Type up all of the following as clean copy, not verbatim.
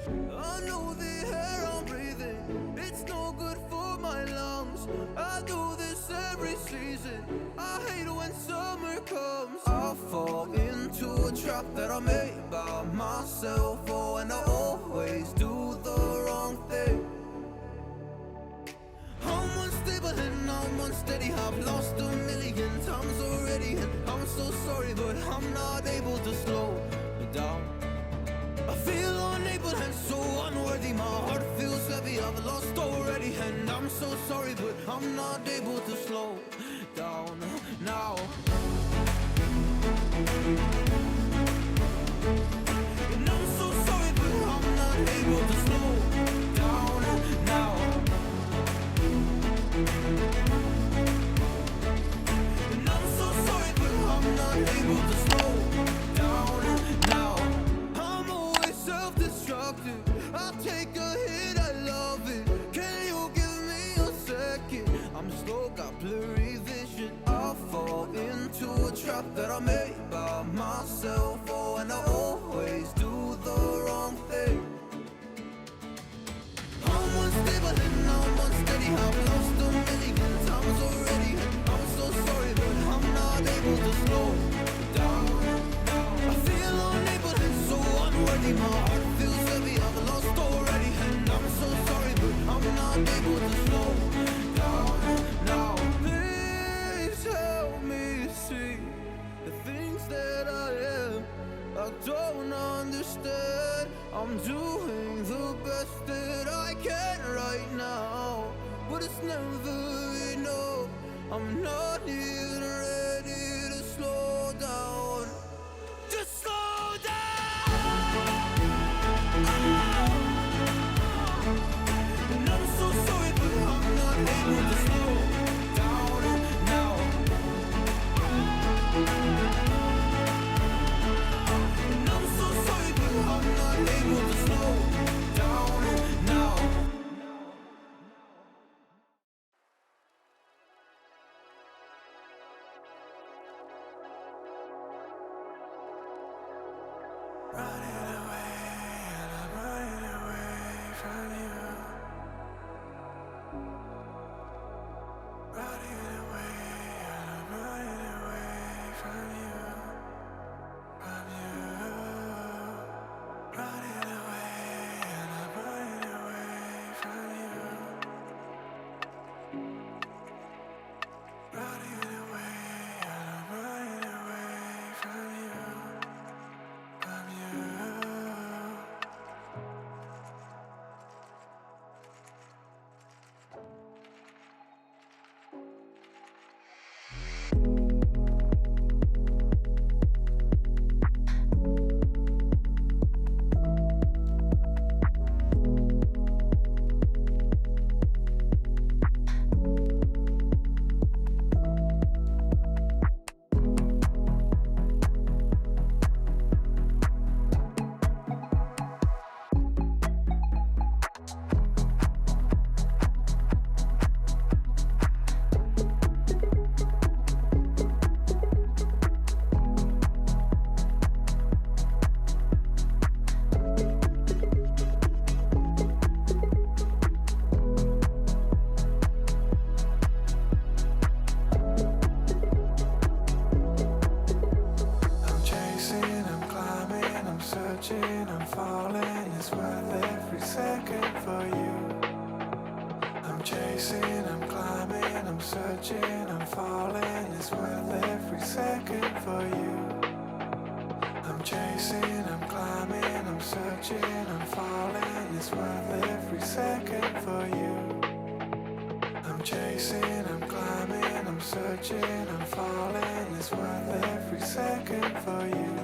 I know the air I'm breathing, it's no good for my lungs. I do this every season, I hate when summer comes. I fall into a trap that I made by myself. Oh, and I always do the wrong thing. I'm unstable and I'm unsteady, I've lost a million times already, and I'm so sorry, but I'm not able to slow down. I feel unable and so unworthy, my heart feels heavy, I've lost already, and I'm so sorry, but I'm not able to slow down now. And I'm so sorry, but I'm not able to slow down now. And I'm so sorry, but I'm not able to slow down now. I'm always self-destructive, I take a hit, I love it. Can you give me a second? I'm slow, got blurry vision. I fall into a trap that I made by myself. Oh, and I always do the wrong thing. I'm unstable and I'm unsteady, I've lost a million times already, and I'm so sorry, but I'm not able to slow down. I feel unable and so unworthy, my heart feels heavy, I've lost already, and I'm so sorry, but I'm not able to slow down now. Please help me see the things that I am, I don't understand. I'm doing the best that I can right now, but it's never enough. I'm not even ready to slow down. Just slow down. And I'm so sorry, but I'm not able to slow down now. And I'm so sorry, but I'm not able to slow down now. Running away, and I'm running away from you. Running away, and I'm running away from you. From you. Running away, and I'm running away from you. Running away, and I'm running away from you. From you. I'm chasing, I'm climbing, I'm searching, I'm falling. It's worth every second for you. I'm chasing, I'm climbing, I'm searching, I'm falling. It's worth every second for you. I'm chasing, I'm climbing, I'm searching, I'm falling. It's worth every second for you. I'm chasing, I'm climbing, I'm searching, I'm falling. It's worth every second for you.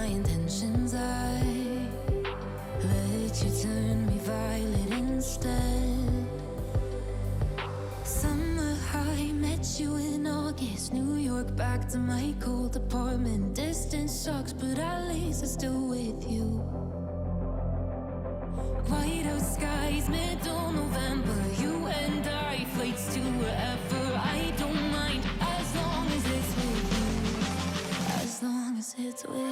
my intentions. I let you turn me violet instead. Summer high, met you in August. New York, back to my cold apartment. Distance sucks, but at least I'm still with you. White out skies, middle November. You and I, flights to wherever. I don't mind, as long as it's with you. As long as it's with you.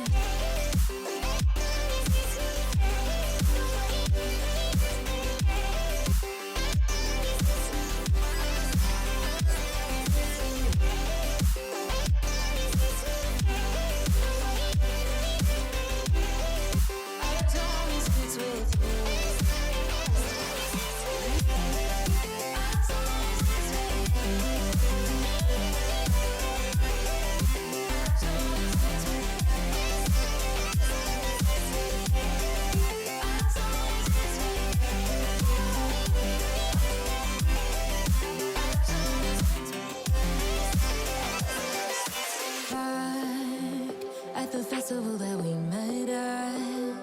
The festival that we met at,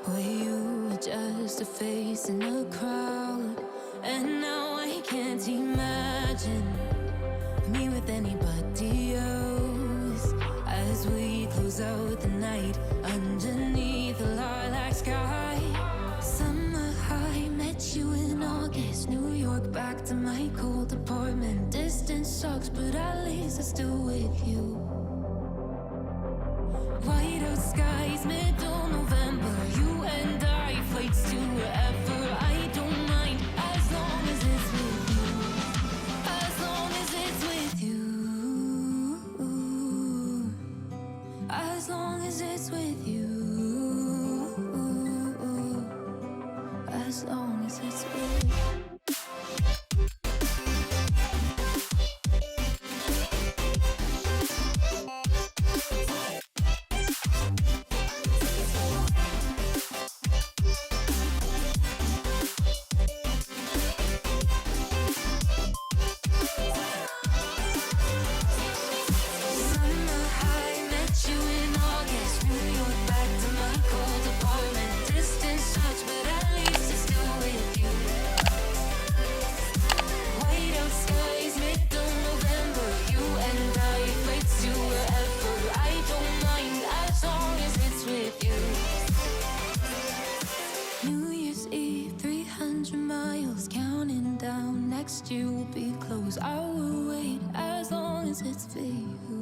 where you were just a face in a crowd. And now I can't imagine me with anybody else. As we close out the night underneath the lilac sky. Summer high, met you in August. New York, back to my cold apartment. Distance sucks, but at least I'm still with you. White out skies, middle November. You and I, flights to wherever. I don't mind, as long as it's with you. As long as it's with you. As long as it's with you. As long as it's with you. You will be close. I will wait as long as it's for you.